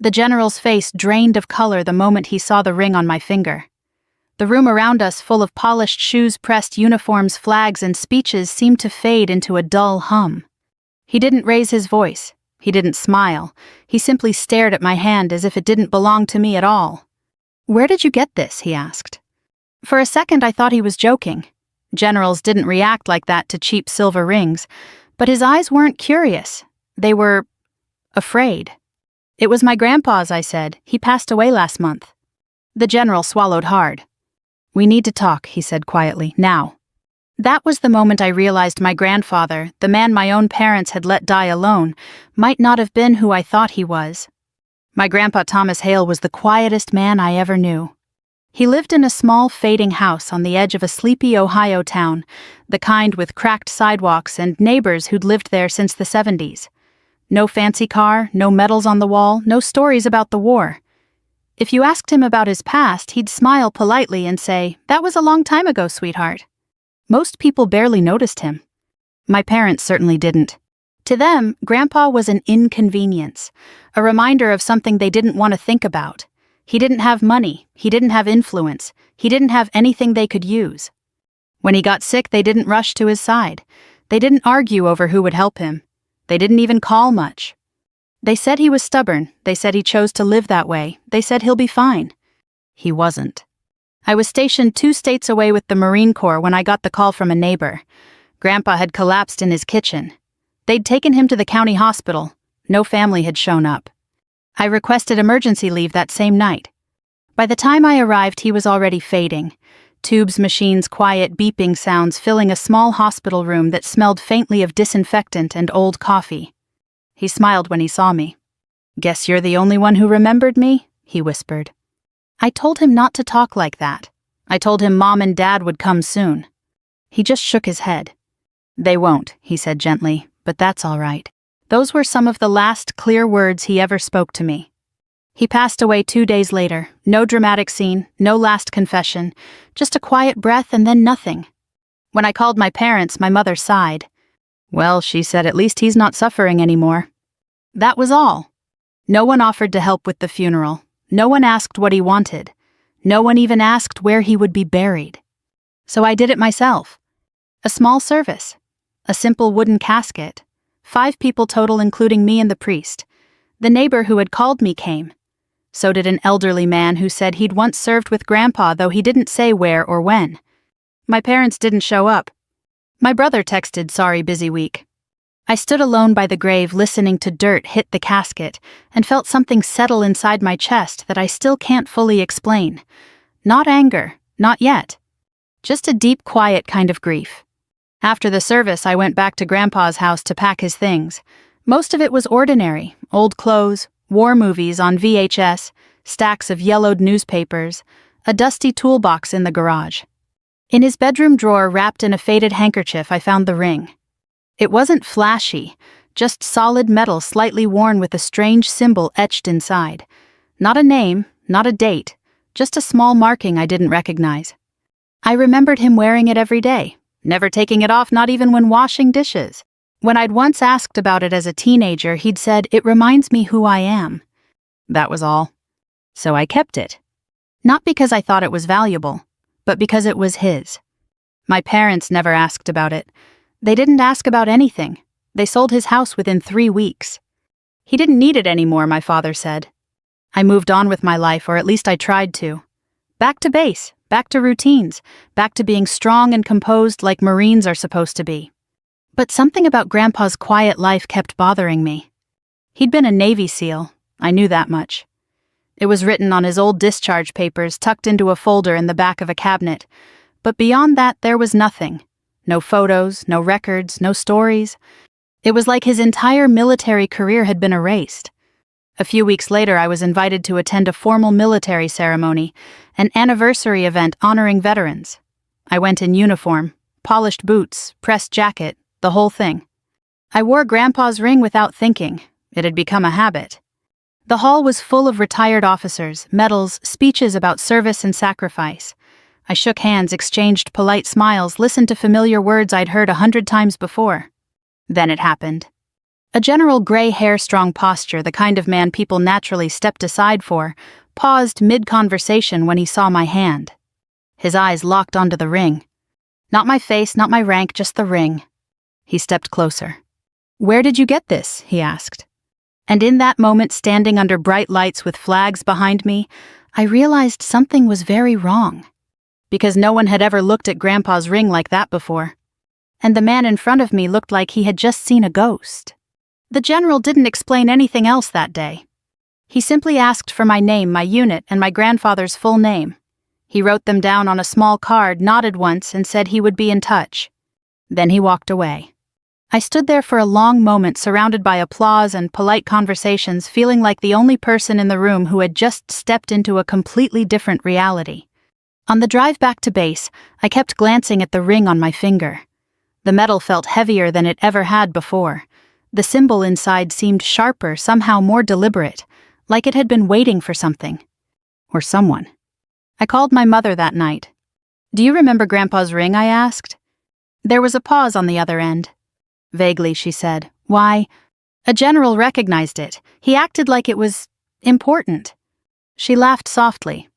The general's face drained of color the moment he saw the ring on my finger. The room around us, full of polished shoes, pressed uniforms, flags, and speeches, seemed to fade into a dull hum. He didn't raise his voice. He didn't smile. He simply stared at my hand as if it didn't belong to me at all. "Where did you get this?" he asked. For a second I thought he was joking. Generals didn't react like that to cheap silver rings, but his eyes weren't curious. They were afraid. "It was my grandpa's," I said. "He passed away last month." The general swallowed hard. "We need to talk," he said quietly, "now." That was the moment I realized my grandfather, the man my own parents had let die alone, might not have been who I thought he was. My grandpa Thomas Hale was the quietest man I ever knew. He lived in a small, fading house on the edge of a sleepy Ohio town, the kind with cracked sidewalks and neighbors who'd lived there since the 70s. No fancy car, no medals on the wall, no stories about the war. If you asked him about his past, he'd smile politely and say, "That was a long time ago, sweetheart." Most people barely noticed him. My parents certainly didn't. To them, Grandpa was an inconvenience, a reminder of something they didn't want to think about. He didn't have money, he didn't have influence, he didn't have anything they could use. When he got sick, they didn't rush to his side. They didn't argue over who would help him. They didn't even call much. They said he was stubborn, they said he chose to live that way, they said he'll be fine. He wasn't. I was stationed 2 states away with the Marine Corps when I got the call from a neighbor. Grandpa had collapsed in his kitchen. They'd taken him to the county hospital. No family had shown up. I requested emergency leave that same night. By the time I arrived, he was already fading. Tubes, machines, quiet beeping sounds filling a small hospital room that smelled faintly of disinfectant and old coffee. He smiled when he saw me. "Guess you're the only one who remembered me?" he whispered. I told him not to talk like that. I told him Mom and Dad would come soon. He just shook his head. "They won't," he said gently, "but that's all right." Those were some of the last clear words he ever spoke to me. He passed away 2 days later. No dramatic scene, no last confession, just a quiet breath and then nothing. When I called my parents, my mother sighed. "Well," she said, "at least he's not suffering anymore." That was all. No one offered to help with the funeral. No one asked what he wanted. No one even asked where he would be buried. So I did it myself. A small service. A simple wooden casket. 5 people total, including me and the priest. The neighbor who had called me came. So did an elderly man who said he'd once served with Grandpa, though he didn't say where or when. My parents didn't show up. My brother texted, "Sorry, busy week." I stood alone by the grave listening to dirt hit the casket and felt something settle inside my chest that I still can't fully explain. Not anger, not yet. Just a deep, quiet kind of grief. After the service, I went back to Grandpa's house to pack his things. Most of it was ordinary: old clothes, war movies on VHS, stacks of yellowed newspapers, a dusty toolbox in the garage. In his bedroom drawer, wrapped in a faded handkerchief, I found the ring. It wasn't flashy, just solid metal slightly worn with a strange symbol etched inside. Not a name, not a date, just a small marking I didn't recognize. I remembered him wearing it every day, never taking it off, not even when washing dishes. When I'd once asked about it as a teenager, he'd said, "It reminds me who I am." That was all. So I kept it. Not because I thought it was valuable, but because it was his. My parents never asked about it. They didn't ask about anything. They sold his house within 3 weeks. He didn't need it anymore, my father said. I moved on with my life, or at least I tried to. Back to base, back to routines, back to being strong and composed like Marines are supposed to be. But something about Grandpa's quiet life kept bothering me. He'd been a Navy SEAL, I knew that much. It was written on his old discharge papers tucked into a folder in the back of a cabinet. But beyond that, there was nothing. No photos, no records, no stories. It was like his entire military career had been erased. A few weeks later, I was invited to attend a formal military ceremony, an anniversary event honoring veterans. I went in uniform, polished boots, pressed jacket, the whole thing. I wore Grandpa's ring without thinking. It had become a habit. The hall was full of retired officers, medals, speeches about service and sacrifice. I shook hands, exchanged polite smiles, listened to familiar words I'd heard 100 times before. Then it happened. A general gray hair, strong posture, the kind of man people naturally stepped aside for, paused mid-conversation when he saw my hand. His eyes locked onto the ring. Not my face, not my rank, just the ring. He stepped closer. "Where did you get this?" he asked. And in that moment, standing under bright lights with flags behind me, I realized something was very wrong. Because no one had ever looked at Grandpa's ring like that before. And the man in front of me looked like he had just seen a ghost. The general didn't explain anything else that day. He simply asked for my name, my unit, and my grandfather's full name. He wrote them down on a small card, nodded once, and said he would be in touch. Then he walked away. I stood there for a long moment, surrounded by applause and polite conversations, feeling like the only person in the room who had just stepped into a completely different reality. On the drive back to base, I kept glancing at the ring on my finger. The metal felt heavier than it ever had before. The symbol inside seemed sharper, somehow more deliberate, like it had been waiting for something. Or someone. I called my mother that night. "Do you remember Grandpa's ring?" I asked. There was a pause on the other end. Vaguely, she said. "Why?" A general recognized it. He acted like it was important. She laughed softly.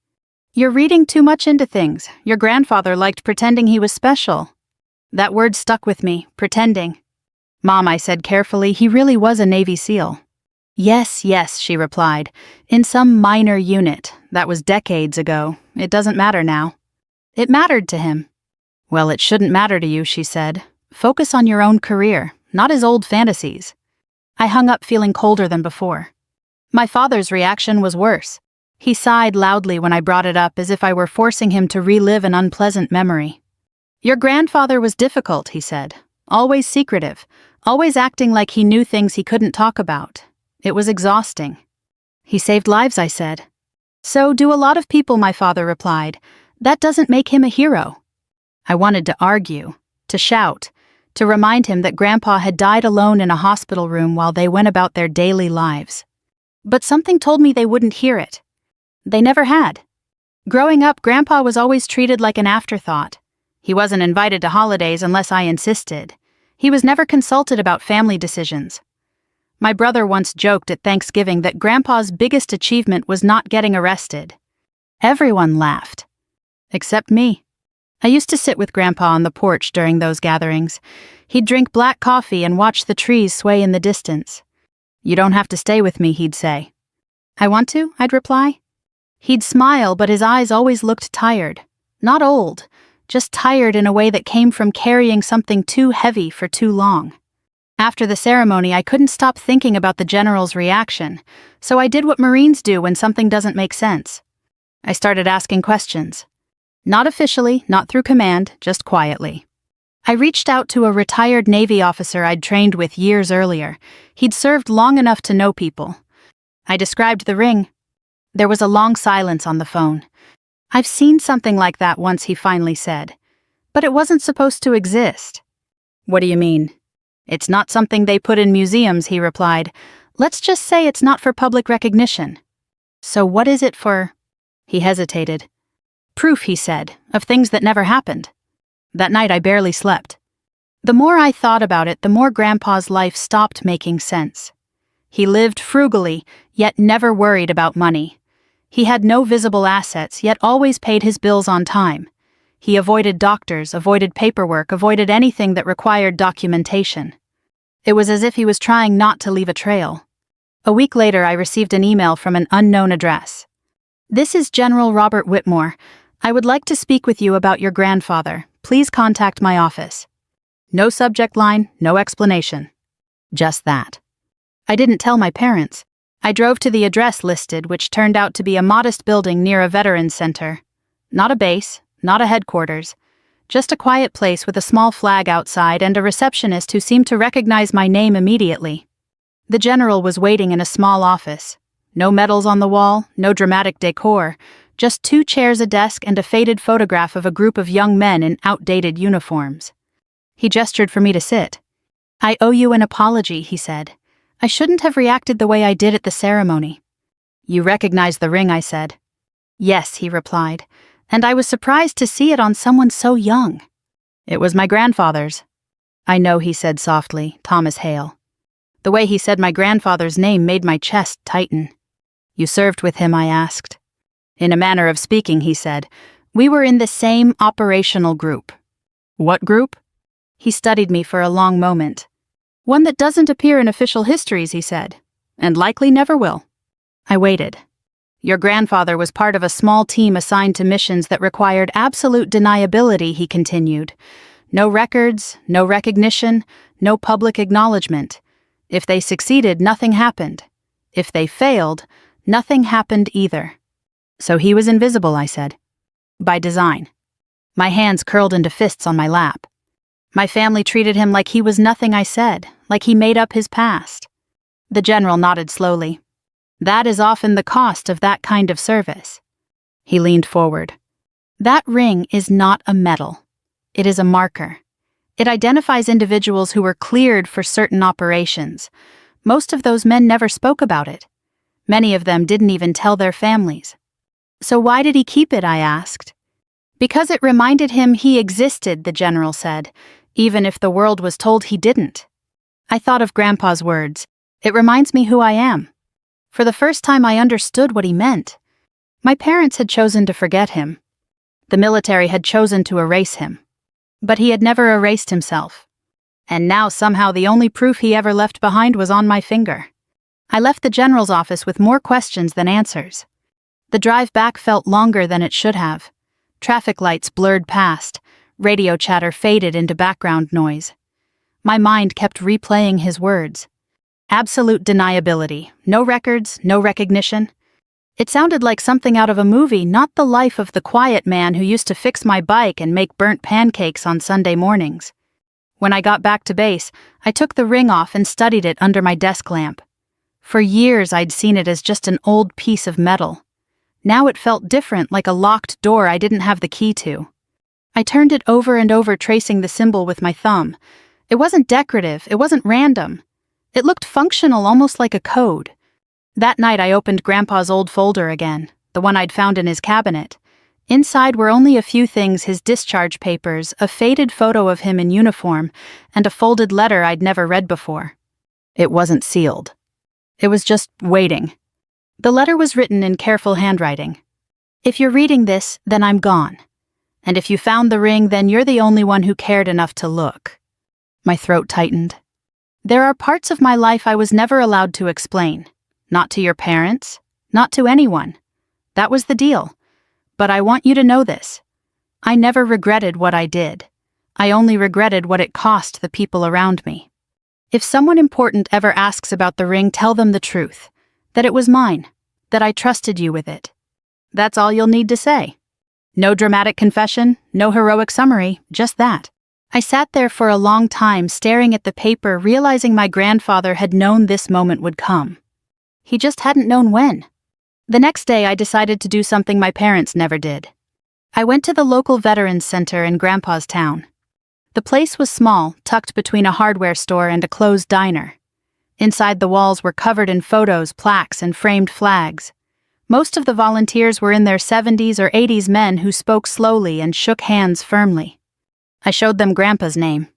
"You're reading too much into things. Your grandfather liked pretending he was special." That word stuck with me, pretending. "Mom," I said carefully, "he really was a Navy SEAL." Yes, she replied. "In some minor unit. That was decades ago. It doesn't matter now." It mattered to him. "Well, it shouldn't matter to you," she said. "Focus on your own career, not his old fantasies." I hung up feeling colder than before. My father's reaction was worse. He sighed loudly when I brought it up, as if I were forcing him to relive an unpleasant memory. "Your grandfather was difficult," he said. "Always secretive. Always acting like he knew things he couldn't talk about. It was exhausting." "He saved lives," I said. "So do a lot of people," my father replied. "That doesn't make him a hero." I wanted to argue, to shout, to remind him that Grandpa had died alone in a hospital room while they went about their daily lives. But something told me they wouldn't hear it. They never had. Growing up, Grandpa was always treated like an afterthought. He wasn't invited to holidays unless I insisted. He was never consulted about family decisions. My brother once joked at Thanksgiving that Grandpa's biggest achievement was not getting arrested. Everyone laughed. Except me. I used to sit with Grandpa on the porch during those gatherings. He'd drink black coffee and watch the trees sway in the distance. "You don't have to stay with me," he'd say. "I want to," I'd reply. He'd smile, but his eyes always looked tired. Not old, just tired in a way that came from carrying something too heavy for too long. After the ceremony, I couldn't stop thinking about the general's reaction, so I did what Marines do when something doesn't make sense. I started asking questions. Not officially, not through command, just quietly. I reached out to a retired Navy officer I'd trained with years earlier. He'd served long enough to know people. I described the ring. There was a long silence on the phone. "I've seen something like that once," he finally said. "But it wasn't supposed to exist." "What do you mean?" "It's not something they put in museums," he replied. "Let's just say it's not for public recognition." "So what is it for?" He hesitated. "Proof," he said, "of things that never happened." That night I barely slept. The more I thought about it, the more Grandpa's life stopped making sense. He lived frugally, yet never worried about money. He had no visible assets, yet always paid his bills on time. He avoided doctors, avoided paperwork, avoided anything that required documentation. It was as if he was trying not to leave a trail. A week later, I received an email from an unknown address. "This is General Robert Whitmore. I would like to speak with you about your grandfather. Please contact my office." No subject line, no explanation. Just that. I didn't tell my parents. I drove to the address listed, which turned out to be a modest building near a veterans center. Not a base, not a headquarters. Just a quiet place with a small flag outside and a receptionist who seemed to recognize my name immediately. The general was waiting in a small office. No medals on the wall, no dramatic decor, just 2 chairs, a desk, and a faded photograph of a group of young men in outdated uniforms. He gestured for me to sit. "I owe you an apology," he said. "I shouldn't have reacted the way I did at the ceremony." "You recognize the ring," I said. "Yes," he replied, "and I was surprised to see it on someone so young." "It was my grandfather's." "I know," he said softly, "Thomas Hale." The way he said my grandfather's name made my chest tighten. "You served with him?" I asked. "In a manner of speaking," he said. "We were in the same operational group." "What group?" He studied me for a long moment. "One that doesn't appear in official histories," he said, "and likely never will." I waited. "Your grandfather was part of a small team assigned to missions that required absolute deniability," he continued. "No records, no recognition, no public acknowledgement. If they succeeded, nothing happened. If they failed, nothing happened either." "So he was invisible," I said. "By design." My hands curled into fists on my lap. "My family treated him like he was nothing," I said, "like he made up his past." The general nodded slowly. "That is often the cost of that kind of service." He leaned forward. "That ring is not a medal. It is a marker. It identifies individuals who were cleared for certain operations. Most of those men never spoke about it. Many of them didn't even tell their families." "So why did he keep it?" I asked. "Because it reminded him he existed," the general said, "even if the world was told he didn't." I thought of Grandpa's words. "It reminds me who I am." For the first time I understood what he meant. My parents had chosen to forget him. The military had chosen to erase him. But he had never erased himself. And now somehow the only proof he ever left behind was on my finger. I left the general's office with more questions than answers. The drive back felt longer than it should have. Traffic lights blurred past. Radio chatter faded into background noise. My mind kept replaying his words. Absolute deniability. No records, no recognition. It sounded like something out of a movie, not the life of the quiet man who used to fix my bike and make burnt pancakes on Sunday mornings. When I got back to base, I took the ring off and studied it under my desk lamp. For years I'd seen it as just an old piece of metal. Now it felt different, like a locked door I didn't have the key to. I turned it over and over, tracing the symbol with my thumb. It wasn't decorative, it wasn't random. It looked functional, almost like a code. That night I opened Grandpa's old folder again, the one I'd found in his cabinet. Inside were only a few things: his discharge papers, a faded photo of him in uniform, and a folded letter I'd never read before. It wasn't sealed. It was just waiting. The letter was written in careful handwriting. "If you're reading this, then I'm gone. And if you found the ring, then you're the only one who cared enough to look." My throat tightened. There are parts of my life I was never allowed to explain. Not to your parents, not to anyone. That was the deal. But I want you to know this. I never regretted what I did. I only regretted what it cost the people around me. If someone important ever asks about the ring, tell them the truth. That it was mine. That I trusted you with it. That's all you'll need to say. No dramatic confession, no heroic summary, just that. I sat there for a long time, staring at the paper, realizing my grandfather had known this moment would come. He just hadn't known when. The next day I decided to do something my parents never did. I went to the local veterans center in Grandpa's town. The place was small, tucked between a hardware store and a closed diner. Inside, the walls were covered in photos, plaques, and framed flags. Most of the volunteers were in their 70s or 80s men who spoke slowly and shook hands firmly. I showed them Grandpa's name,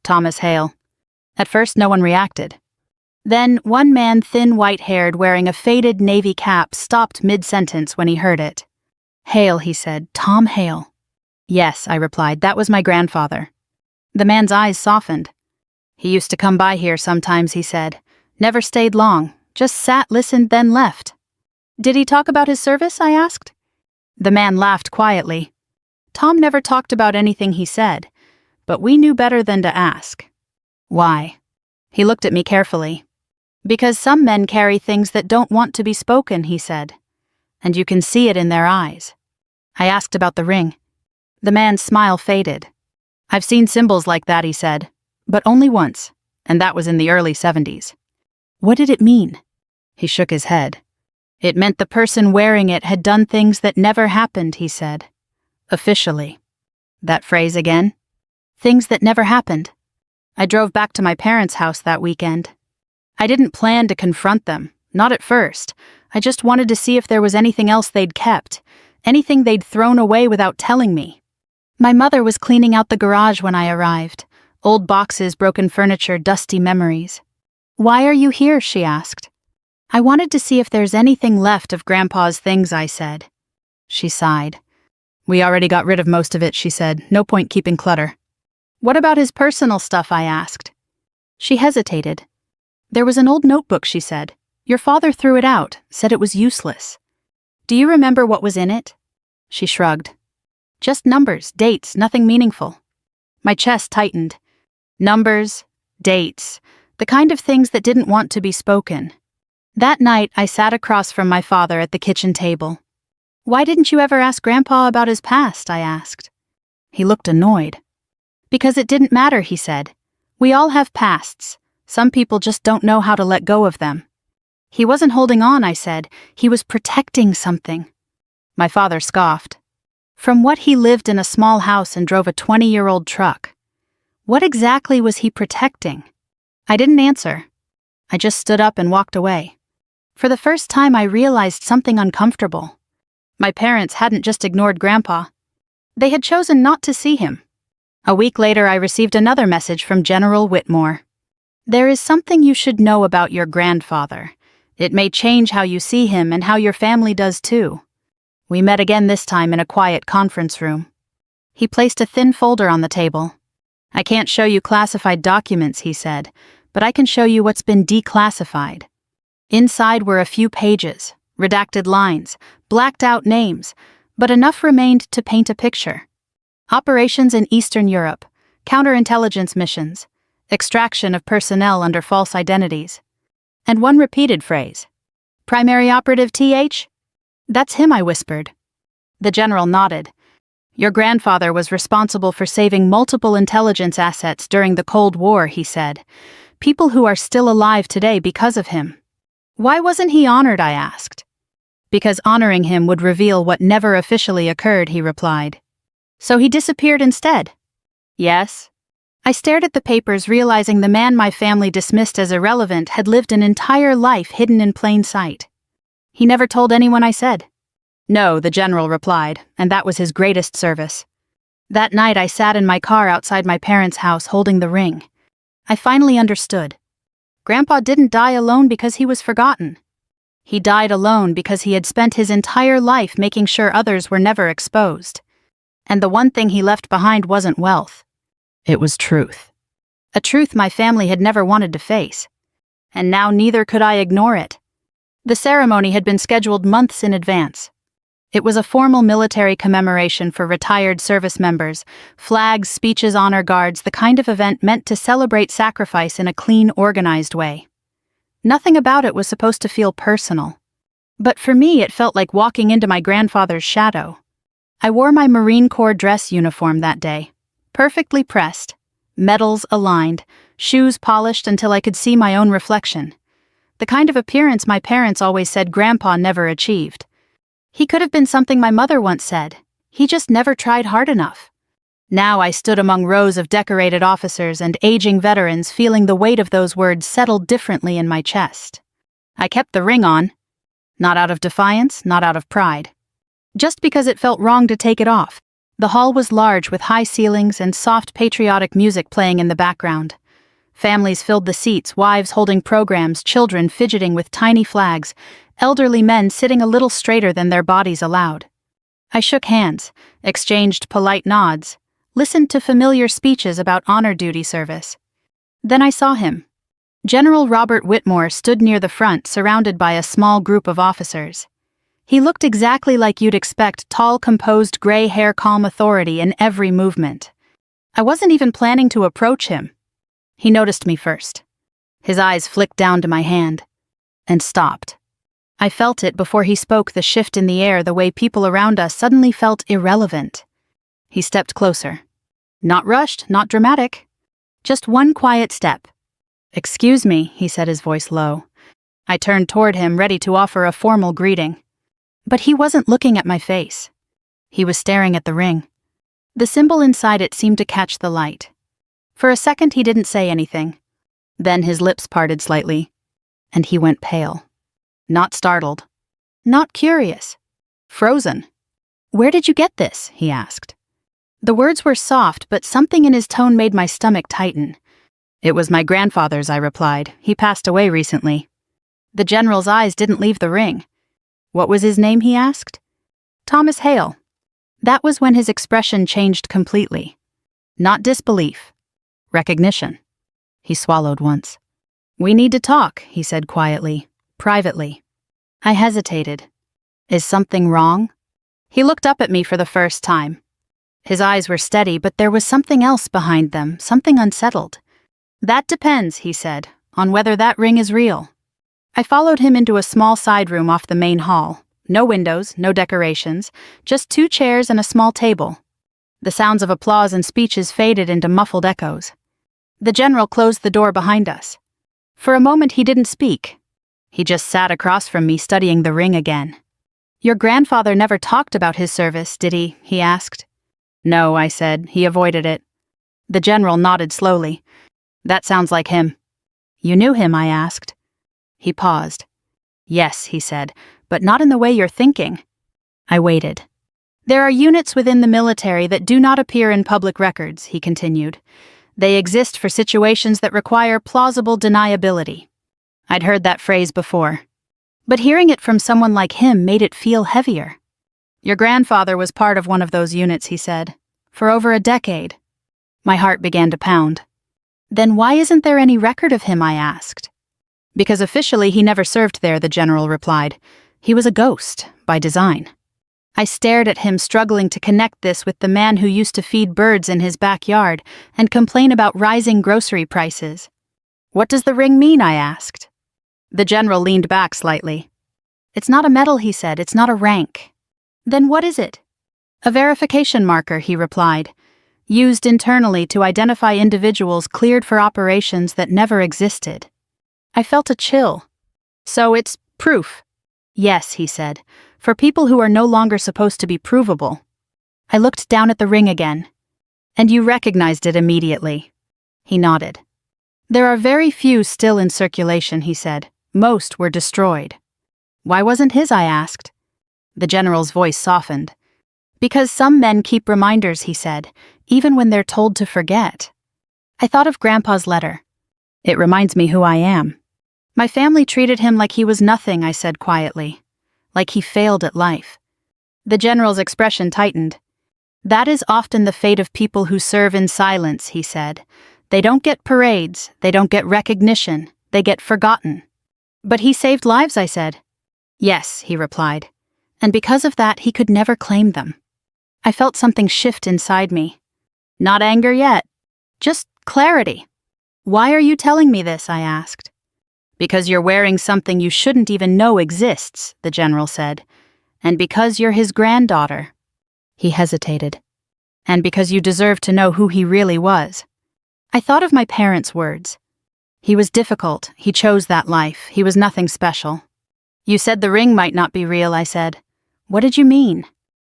Thomas Hale. At first, no one reacted. Then, one man, thin, white-haired, wearing a faded navy cap, stopped mid-sentence when he heard it. "Hale," he said, "Tom Hale." "Yes," I replied, "that was my grandfather." The man's eyes softened. "He used to come by here sometimes," he said. "Never stayed long, just sat, listened, then left." "Did he talk about his service?" I asked. The man laughed quietly. "Tom never talked about anything he said, but we knew better than to ask." "Why?" He looked at me carefully. "Because some men carry things that don't want to be spoken," he said. "And you can see it in their eyes." I asked about the ring. The man's smile faded. "I've seen symbols like that," he said, "but only once, and that was in the early 70s. "What did it mean?" He shook his head. "It meant the person wearing it had done things that never happened," he said. "Officially." That phrase again? Things that never happened. I drove back to my parents' house that weekend. I didn't plan to confront them, not at first. I just wanted to see if there was anything else they'd kept, anything they'd thrown away without telling me. My mother was cleaning out the garage when I arrived. Old boxes, broken furniture, dusty memories. "Why are you here?" she asked. "I wanted to see if there's anything left of Grandpa's things," I said. She sighed. "We already got rid of most of it," she said. "No point keeping clutter." "What about his personal stuff?" I asked. She hesitated. "There was an old notebook," she said. "Your father threw it out, said it was useless. Do you remember what was in it?" She shrugged. "Just numbers, dates, nothing meaningful." My chest tightened. Numbers, dates, the kind of things that didn't want to be spoken. That night, I sat across from my father at the kitchen table. "Why didn't you ever ask Grandpa about his past?" I asked. He looked annoyed. "Because it didn't matter," he said. "We all have pasts. Some people just don't know how to let go of them." "He wasn't holding on," I said. "He was protecting something." My father scoffed. From what he lived in a small house and drove a 20-year-old truck. What exactly was he protecting? I didn't answer. I just stood up and walked away. For the first time, I realized something uncomfortable. My parents hadn't just ignored Grandpa. They had chosen not to see him. A week later, I received another message from General Whitmore. "There is something you should know about your grandfather. It may change how you see him and how your family does too." We met again, this time in a quiet conference room. He placed a thin folder on the table. "I can't show you classified documents," he said, "but I can show you what's been declassified." Inside were a few pages, redacted lines, blacked out names, but enough remained to paint a picture. Operations in Eastern Europe, counterintelligence missions, extraction of personnel under false identities. And one repeated phrase. "Primary operative TH?" "That's him," I whispered. The general nodded. "Your grandfather was responsible for saving multiple intelligence assets during the Cold War," he said. "People who are still alive today because of him." "Why wasn't he honored?" I asked. "Because honoring him would reveal what never officially occurred," he replied. "So he disappeared instead?" "Yes." I stared at the papers, realizing the man my family dismissed as irrelevant had lived an entire life hidden in plain sight. "He never told anyone," I said. "No," the general replied, and that was his greatest service. That night I sat in my car outside my parents' house holding the ring. I finally understood. Grandpa didn't die alone because he was forgotten. He died alone because he had spent his entire life making sure others were never exposed. And the one thing he left behind wasn't wealth. It was truth. A truth my family had never wanted to face. And now neither could I ignore it. The ceremony had been scheduled months in advance. It was a formal military commemoration for retired service members, flags, speeches, honor guards, the kind of event meant to celebrate sacrifice in a clean, organized way. Nothing about it was supposed to feel personal. But for me, it felt like walking into my grandfather's shadow. I wore my Marine Corps dress uniform that day, perfectly pressed, medals aligned, shoes polished until I could see my own reflection. The kind of appearance my parents always said Grandpa never achieved. He could have been something my mother once said. He just never tried hard enough. Now I stood among rows of decorated officers and aging veterans, feeling the weight of those words settled differently in my chest. I kept the ring on. Not out of defiance, not out of pride. Just because it felt wrong to take it off. The hall was large with high ceilings and soft patriotic music playing in the background. Families filled the seats, wives holding programs, children fidgeting with tiny flags, elderly men sitting a little straighter than their bodies allowed. I shook hands, exchanged polite nods, listened to familiar speeches about honor duty service. Then I saw him. General Robert Whitmore stood near the front, surrounded by a small group of officers. He looked exactly like you'd expect tall, composed, gray hair, calm authority in every movement. I wasn't even planning to approach him. He noticed me first. His eyes flicked down to my hand, and stopped. I felt it before he spoke, the shift in the air, the way people around us suddenly felt irrelevant. He stepped closer. Not rushed, not dramatic. Just one quiet step. "Excuse me," he said, his voice low. I turned toward him, ready to offer a formal greeting. But he wasn't looking at my face. He was staring at the ring. The symbol inside it seemed to catch the light. For a second he didn't say anything. Then his lips parted slightly, and he went pale. Not startled. Not curious. Frozen. "Where did you get this?" he asked. The words were soft, but something in his tone made my stomach tighten. It was my grandfather's, I replied. He passed away recently. The general's eyes didn't leave the ring. What was his name, he asked. Thomas Hale. That was when his expression changed completely. Not disbelief. Recognition. He swallowed once. We need to talk, he said quietly, privately. I hesitated. Is something wrong? He looked up at me for the first time. His eyes were steady, but there was something else behind them, something unsettled. That depends, he said, on whether that ring is real. I followed him into a small side room off the main hall. No windows, no decorations, just 2 chairs and a small table. The sounds of applause and speeches faded into muffled echoes. The general closed the door behind us. For a moment he didn't speak. He just sat across from me studying the ring again. Your grandfather never talked about his service, did he? He asked. No, I said. He avoided it. The general nodded slowly. That sounds like him. You knew him, I asked. He paused. Yes, he said, but not in the way you're thinking. I waited. There are units within the military that do not appear in public records, he continued. They exist for situations that require plausible deniability. I'd heard that phrase before. But hearing it from someone like him made it feel heavier. Your grandfather was part of one of those units, he said, for over a decade. My heart began to pound. Then why isn't there any record of him, I asked. Because officially he never served there, the general replied. He was a ghost, by design. I stared at him, struggling to connect this with the man who used to feed birds in his backyard and complain about rising grocery prices. What does the ring mean, I asked. The general leaned back slightly. It's not a medal, he said, it's not a rank. Then what is it? A verification marker, he replied, used internally to identify individuals cleared for operations that never existed. I felt a chill. So it's proof. Yes, he said, for people who are no longer supposed to be provable. I looked down at the ring again. And you recognized it immediately. He nodded. There are very few still in circulation, he said. Most were destroyed. Why wasn't his, I asked. The general's voice softened. Because some men keep reminders, he said, even when they're told to forget. I thought of Grandpa's letter. It reminds me who I am. My family treated him like he was nothing, I said quietly. Like he failed at life. The general's expression tightened. That is often the fate of people who serve in silence, he said. They don't get parades, they don't get recognition, they get forgotten. But he saved lives, I said. Yes, he replied. And because of that, he could never claim them. I felt something shift inside me. Not anger yet. Just clarity. Why are you telling me this, I asked. Because you're wearing something you shouldn't even know exists, the general said. And because you're his granddaughter. He hesitated. And because you deserve to know who he really was. I thought of my parents' words. He was difficult, he chose that life, he was nothing special. You said the ring might not be real, I said. What did you mean?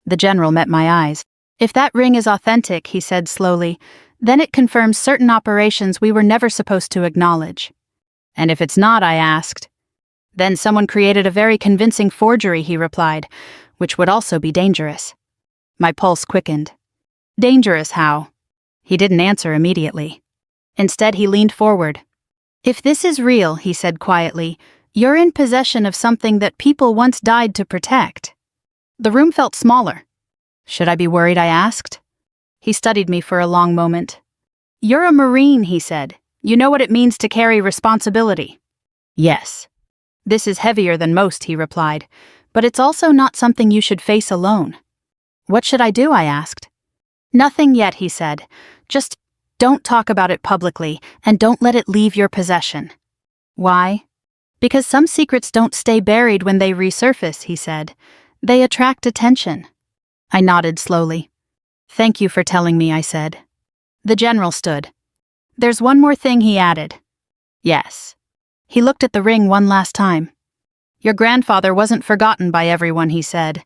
The general met my eyes. If that ring is authentic, he said slowly, then it confirms certain operations we were never supposed to acknowledge. And if it's not, I asked. Then someone created a very convincing forgery, he replied, which would also be dangerous. My pulse quickened. Dangerous how? He didn't answer immediately. Instead, he leaned forward. If this is real, he said quietly, you're in possession of something that people once died to protect. The room felt smaller. Should I be worried, I asked. He studied me for a long moment. You're a Marine, he said. You know what it means to carry responsibility. Yes. This is heavier than most, he replied, but it's also not something you should face alone. What should I do, I asked. Nothing yet, he said. Just don't talk about it publicly, and don't let it leave your possession. Why? Because some secrets don't stay buried when they resurface, he said. They attract attention. I nodded slowly. Thank you for telling me, I said. The general stood. There's one more thing, he added. Yes. He looked at the ring one last time. Your grandfather wasn't forgotten by everyone, he said,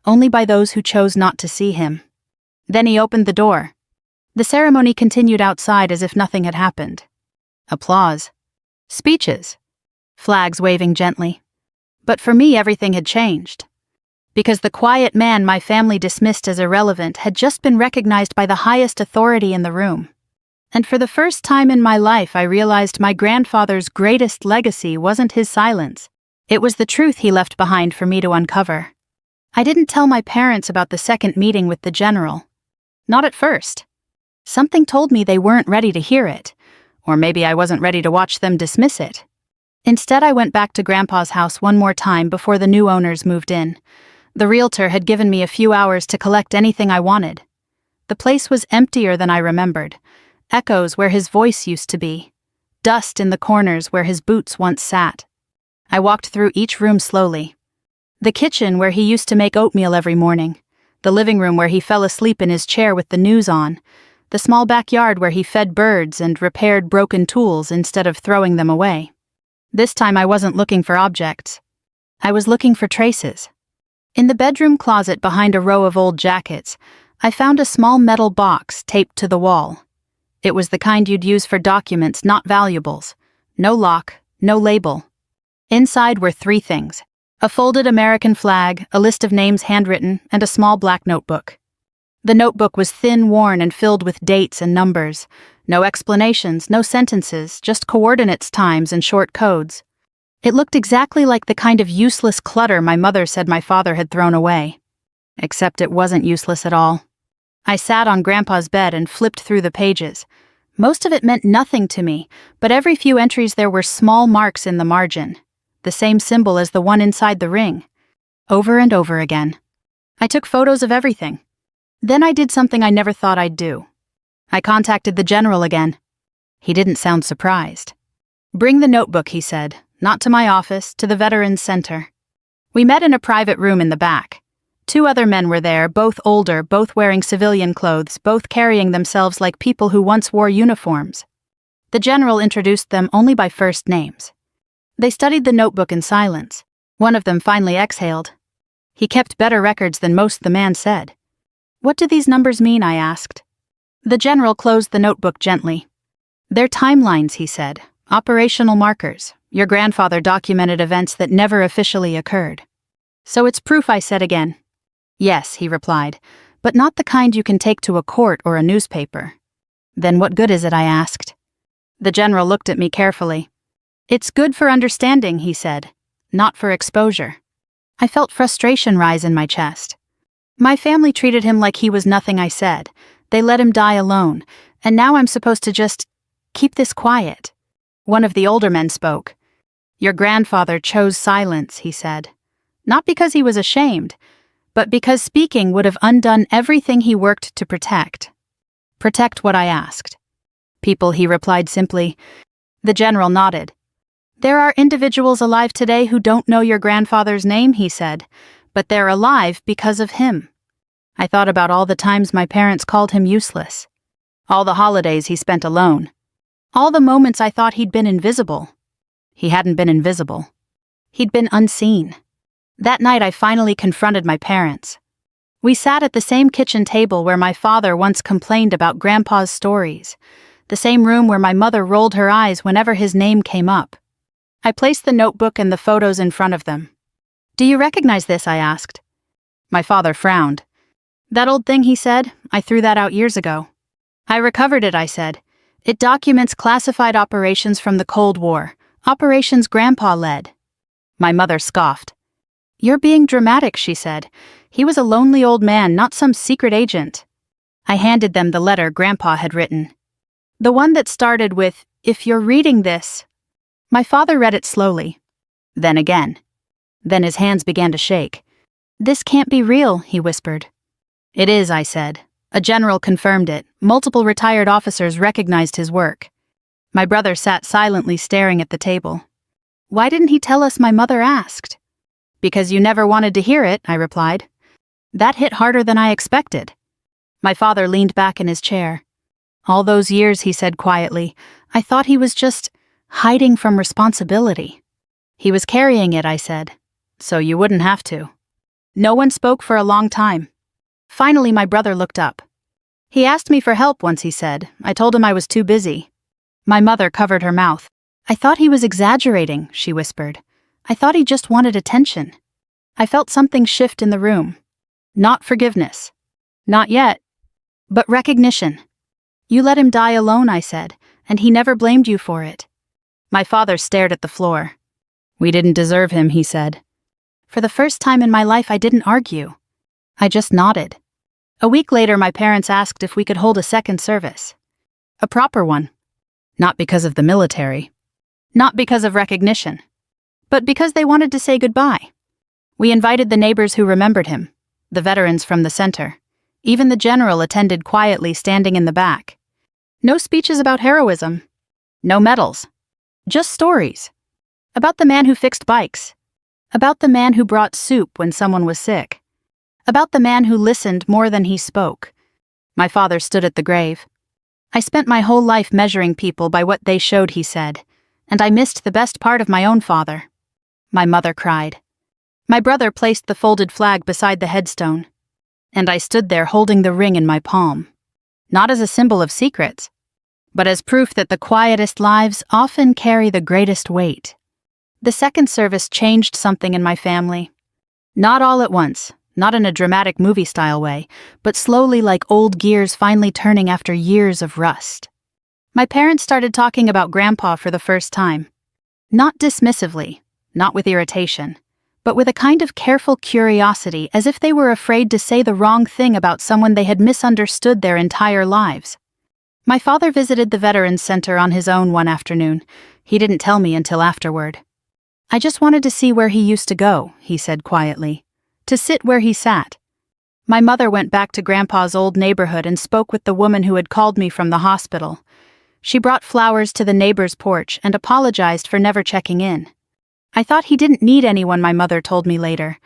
only by those who chose not to see him. Then he opened the door. The ceremony continued outside as if nothing had happened. Applause. Speeches. Flags waving gently. But for me, everything had changed. Because the quiet man my family dismissed as irrelevant had just been recognized by the highest authority in the room. And for the first time in my life, I realized my grandfather's greatest legacy wasn't his silence. It was the truth he left behind for me to uncover. I didn't tell my parents about the second meeting with the general. Not at first. Something told me they weren't ready to hear it, or maybe I wasn't ready to watch them dismiss it. Instead, I went back to Grandpa's house one more time before the new owners moved in. The realtor had given me a few hours to collect anything I wanted. The place was emptier than I remembered. Echoes where his voice used to be. Dust in the corners where his boots once sat. I walked through each room slowly. The kitchen where he used to make oatmeal every morning. The living room where he fell asleep in his chair with the news on. The small backyard where he fed birds and repaired broken tools instead of throwing them away. This time I wasn't looking for objects. I was looking for traces. In the bedroom closet behind a row of old jackets, I found a small metal box taped to the wall. It was the kind you'd use for documents, not valuables. No lock, no label. Inside were 3 things: a folded American flag, a list of names handwritten, and a small black notebook. The notebook was thin, worn, and filled with dates and numbers. No explanations, no sentences, just coordinates, times, and short codes. It looked exactly like the kind of useless clutter my mother said my father had thrown away. Except it wasn't useless at all. I sat on Grandpa's bed and flipped through the pages. Most of it meant nothing to me, but every few entries there were small marks in the margin. The same symbol as the one inside the ring. Over and over again. I took photos of everything. Then I did something I never thought I'd do. I contacted the general again. He didn't sound surprised. "Bring the notebook," he said, "not to my office, to the Veterans Center." We met in a private room in the back. 2 other men were there, both older, both wearing civilian clothes, both carrying themselves like people who once wore uniforms. The general introduced them only by first names. They studied the notebook in silence. One of them finally exhaled. He kept better records than most, the man said. "What do these numbers mean?" I asked. The general closed the notebook gently. "They're timelines," he said. "Operational markers. Your grandfather documented events that never officially occurred." "So it's proof," I said again. "Yes," he replied, "but not the kind you can take to a court or a newspaper." "Then what good is it?" I asked. The general looked at me carefully. "It's good for understanding," he said, "not for exposure." I felt frustration rise in my chest. My family treated him like he was nothing, I said. They let him die alone, and now I'm supposed to just keep this quiet. One of the older men spoke. "Your grandfather chose silence," he said. "Not because he was ashamed, but because speaking would have undone everything he worked to protect." "Protect what?" I asked. "People," he replied simply. The general nodded. "There are individuals alive today who don't know your grandfather's name," he said, "but they're alive because of him." I thought about all the times my parents called him useless. All the holidays he spent alone. All the moments I thought he'd been invisible. He hadn't been invisible. He'd been unseen. That night I finally confronted my parents. We sat at the same kitchen table where my father once complained about Grandpa's stories, the same room where my mother rolled her eyes whenever his name came up. I placed the notebook and the photos in front of them. "Do you recognize this?" I asked. My father frowned. "That old thing," he said, "I threw that out years ago." "I recovered it," I said. "It documents classified operations from the Cold War, operations Grandpa led." My mother scoffed. "You're being dramatic," she said. "He was a lonely old man, not some secret agent." I handed them the letter Grandpa had written. The one that started with, "If you're reading this." My father read it slowly. Then again. Then his hands began to shake. "This can't be real," he whispered. "It is," I said. A general confirmed it. Multiple retired officers recognized his work. My brother sat silently staring at the table. "Why didn't he tell us?" my mother asked. "Because you never wanted to hear it," I replied. That hit harder than I expected. My father leaned back in his chair. "All those years," he said quietly, "I thought he was just hiding from responsibility." "He was carrying it," I said. "So you wouldn't have to." No one spoke for a long time. Finally, my brother looked up. "He asked me for help once," he said. "I told him I was too busy." My mother covered her mouth. "I thought he was exaggerating," she whispered. "I thought he just wanted attention." I felt something shift in the room. Not forgiveness. Not yet. But recognition. You let him die alone, I said, and he never blamed you for it. My father stared at the floor. We didn't deserve him, he said. For the first time in my life, I didn't argue. I just nodded. A week later, my parents asked if we could hold a second service. A proper one. Not because of the military. Not because of recognition. But because they wanted to say goodbye. We invited the neighbors who remembered him, the veterans from the center. Even the general attended quietly, standing in the back. No speeches about heroism. No medals. Just stories. About the man who fixed bikes. About the man who brought soup when someone was sick. About the man who listened more than he spoke. My father stood at the grave. I spent my whole life measuring people by what they showed, he said, and I missed the best part of my own father. My mother cried. My brother placed the folded flag beside the headstone, and I stood there holding the ring in my palm, not as a symbol of secrets, but as proof that the quietest lives often carry the greatest weight. The second service changed something in my family. Not all at once, not in a dramatic movie-style way, but slowly, like old gears finally turning after years of rust. My parents started talking about Grandpa for the first time. Not dismissively, not with irritation, but with a kind of careful curiosity, as if they were afraid to say the wrong thing about someone they had misunderstood their entire lives. My father visited the Veterans Center on his own one afternoon. He didn't tell me until afterward. I just wanted to see where he used to go, he said quietly. To sit where he sat. My mother went back to Grandpa's old neighborhood and spoke with the woman who had called me from the hospital. She brought flowers to the neighbor's porch and apologized for never checking in. I thought he didn't need anyone, my mother told me later.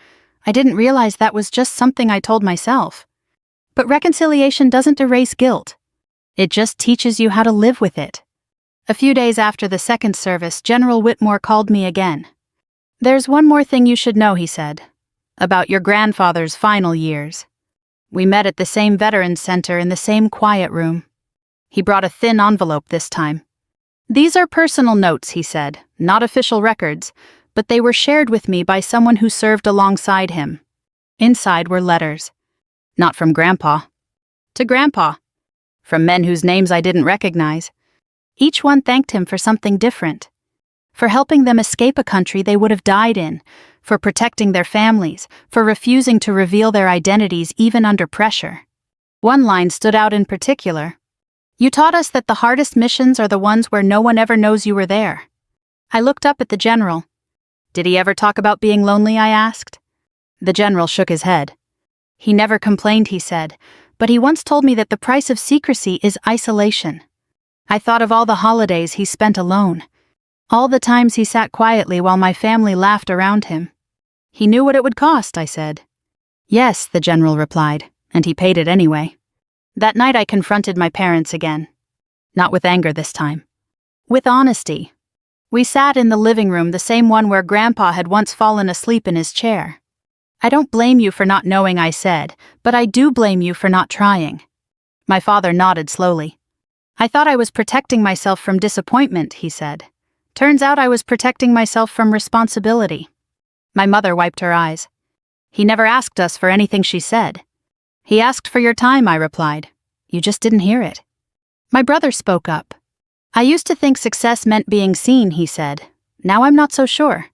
I didn't realize that was just something I told myself. But reconciliation doesn't erase guilt. It just teaches you how to live with it. A few days after the second service, General Whitmore called me again. There's one more thing you should know, he said, about your grandfather's final years. We met at the same Veterans Center in the same quiet room. He brought a thin envelope this time. These are personal notes, he said, not official records, but they were shared with me by someone who served alongside him. Inside were letters. Not from Grandpa. To Grandpa. From men whose names I didn't recognize. Each one thanked him for something different. For helping them escape a country they would have died in, for protecting their families, for refusing to reveal their identities even under pressure. One line stood out in particular. You taught us that the hardest missions are the ones where no one ever knows you were there. I looked up at the general. Did he ever talk about being lonely, I asked. The general shook his head. He never complained, he said, but he once told me that the price of secrecy is isolation. I thought of all the holidays he spent alone. All the times he sat quietly while my family laughed around him. He knew what it would cost, I said. Yes, the general replied, and he paid it anyway. That night I confronted my parents again. Not with anger this time. With honesty. We sat in the living room, the same one where Grandpa had once fallen asleep in his chair. I don't blame you for not knowing, I said, but I do blame you for not trying. My father nodded slowly. I thought I was protecting myself from disappointment, he said. Turns out I was protecting myself from responsibility. My mother wiped her eyes. He never asked us for anything, she said. He asked for your time, I replied. You just didn't hear it. My brother spoke up. I used to think success meant being seen, he said. Now I'm not so sure.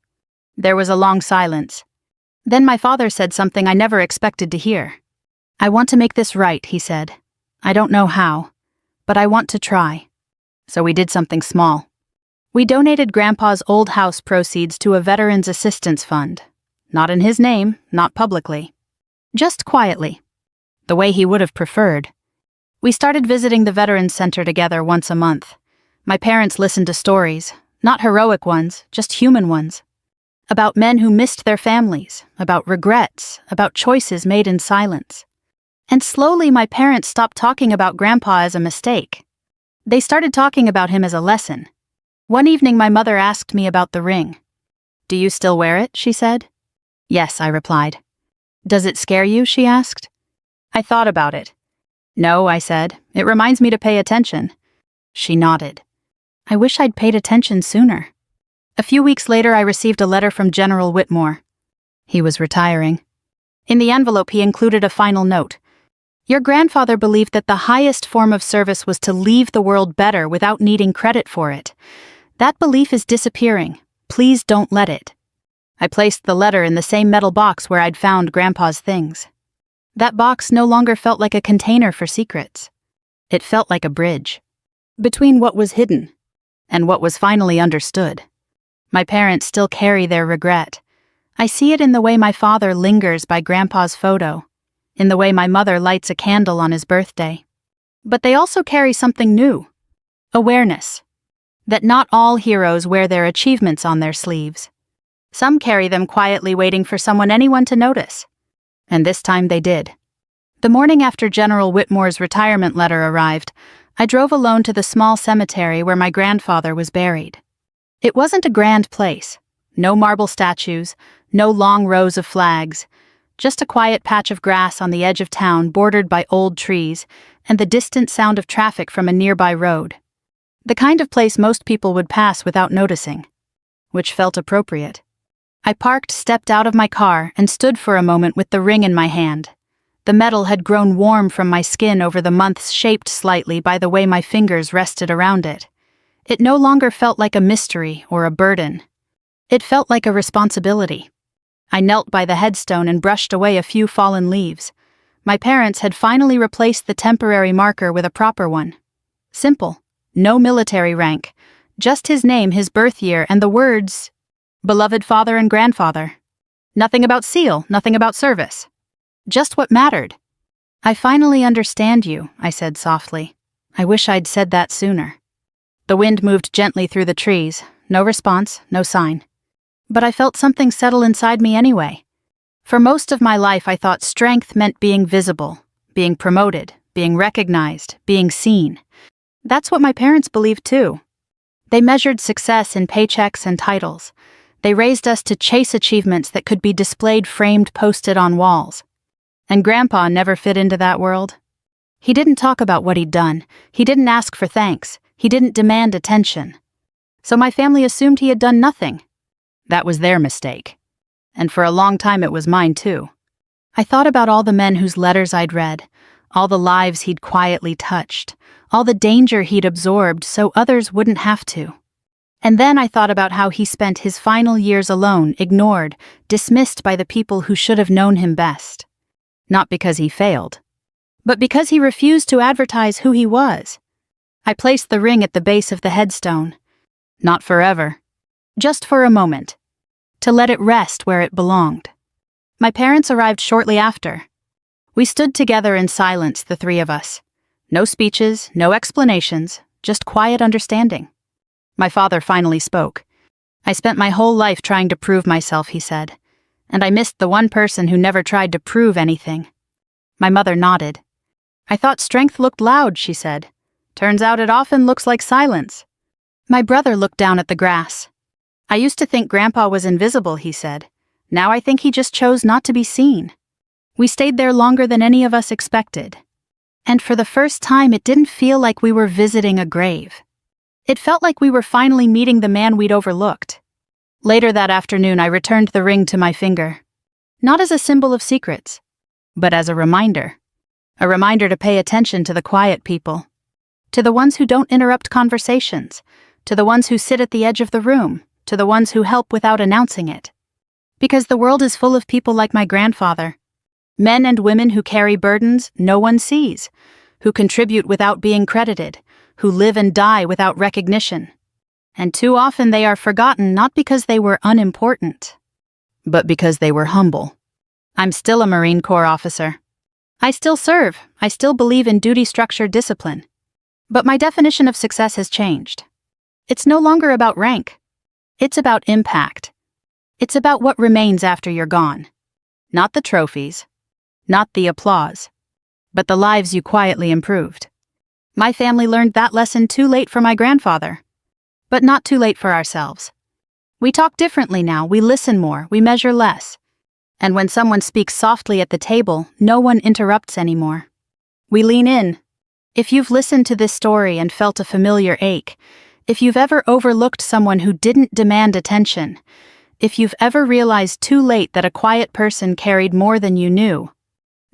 There was a long silence. Then my father said something I never expected to hear. I want to make this right, he said. I don't know how, but I want to try. So we did something small. We donated Grandpa's old house proceeds to a Veterans Assistance Fund. Not in his name, not publicly. Just quietly. The way he would have preferred. We started visiting the Veterans Center together once a month. My parents listened to stories, not heroic ones, just human ones. About men who missed their families, about regrets, about choices made in silence. And slowly my parents stopped talking about Grandpa as a mistake. They started talking about him as a lesson. One evening my mother asked me about the ring. Do you still wear it? She said. Yes, I replied. Does it scare you? She asked. I thought about it. No, I said. It reminds me to pay attention. She nodded. I wish I'd paid attention sooner. A few weeks later I received a letter from General Whitmore. He was retiring. In the envelope he included a final note. Your grandfather believed that the highest form of service was to leave the world better without needing credit for it. That belief is disappearing. Please don't let it. I placed the letter in the same metal box where I'd found Grandpa's things. That box no longer felt like a container for secrets. It felt like a bridge between what was hidden and what was finally understood. My parents still carry their regret. I see it in the way my father lingers by Grandpa's photo, in the way my mother lights a candle on his birthday. But they also carry something new: awareness. That not all heroes wear their achievements on their sleeves. Some carry them quietly, waiting for anyone to notice. And this time they did. The morning after General Whitmore's retirement letter arrived, I drove alone to the small cemetery where my grandfather was buried. It wasn't a grand place. No marble statues, no long rows of flags, just a quiet patch of grass on the edge of town bordered by old trees and the distant sound of traffic from a nearby road. The kind of place most people would pass without noticing, which felt appropriate. I parked, stepped out of my car, and stood for a moment with the ring in my hand. The metal had grown warm from my skin over the months, shaped slightly by the way my fingers rested around it. It no longer felt like a mystery or a burden. It felt like a responsibility. I knelt by the headstone and brushed away a few fallen leaves. My parents had finally replaced the temporary marker with a proper one. Simple. No military rank. Just his name, his birth year, and the words, "Beloved father and grandfather." Nothing about seal, nothing about service. Just what mattered. "I finally understand you," I said softly. I wish I'd said that sooner. The wind moved gently through the trees. No response, no sign. But I felt something settle inside me anyway. For most of my life, I thought strength meant being visible, being promoted, being recognized, being seen. That's what my parents believed too. They measured success in paychecks and titles. They raised us to chase achievements that could be displayed, framed, posted on walls. And Grandpa never fit into that world. He didn't talk about what he'd done. He didn't ask for thanks. He didn't demand attention. So my family assumed he had done nothing. That was their mistake. And for a long time it was mine too. I thought about all the men whose letters I'd read, all the lives he'd quietly touched, all the danger he'd absorbed so others wouldn't have to. And then I thought about how he spent his final years alone, ignored, dismissed by the people who should have known him best. Not because he failed, but because he refused to advertise who he was. I placed the ring at the base of the headstone. Not forever. Just for a moment. To let it rest where it belonged. My parents arrived shortly after. We stood together in silence, the three of us. No speeches, no explanations, just quiet understanding. My father finally spoke. "I spent my whole life trying to prove myself," he said, "and I missed the one person who never tried to prove anything." My mother nodded. "I thought strength looked loud," she said. "Turns out it often looks like silence." My brother looked down at the grass. "I used to think Grandpa was invisible," he said. "Now I think he just chose not to be seen." We stayed there longer than any of us expected. And for the first time, it didn't feel like we were visiting a grave. It felt like we were finally meeting the man we'd overlooked. Later that afternoon, I returned the ring to my finger. Not as a symbol of secrets, but as a reminder. A reminder to pay attention to the quiet people. To the ones who don't interrupt conversations. To the ones who sit at the edge of the room. To the ones who help without announcing it. Because the world is full of people like my grandfather. Men and women who carry burdens no one sees, who contribute without being credited, who live and die without recognition. And too often they are forgotten not because they were unimportant, but because they were humble. I'm still a Marine Corps officer. I still serve. I still believe in duty-structured discipline. But my definition of success has changed. It's no longer about rank. It's about impact. It's about what remains after you're gone. Not the trophies. Not the applause, but the lives you quietly improved. My family learned that lesson too late for my grandfather, but not too late for ourselves. We talk differently now, we listen more, we measure less. And when someone speaks softly at the table, no one interrupts anymore. We lean in. If you've listened to this story and felt a familiar ache, if you've ever overlooked someone who didn't demand attention, if you've ever realized too late that a quiet person carried more than you knew,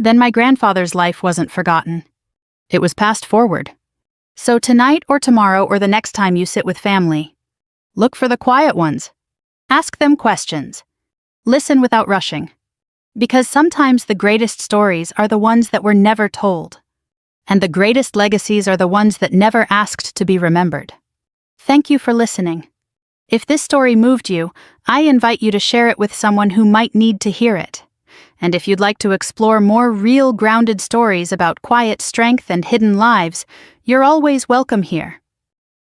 then my grandfather's life wasn't forgotten. It was passed forward. So tonight or tomorrow or the next time you sit with family, look for the quiet ones. Ask them questions. Listen without rushing. Because sometimes the greatest stories are the ones that were never told. And the greatest legacies are the ones that never asked to be remembered. Thank you for listening. If this story moved you, I invite you to share it with someone who might need to hear it. And if you'd like to explore more real grounded stories about quiet strength and hidden lives, you're always welcome here.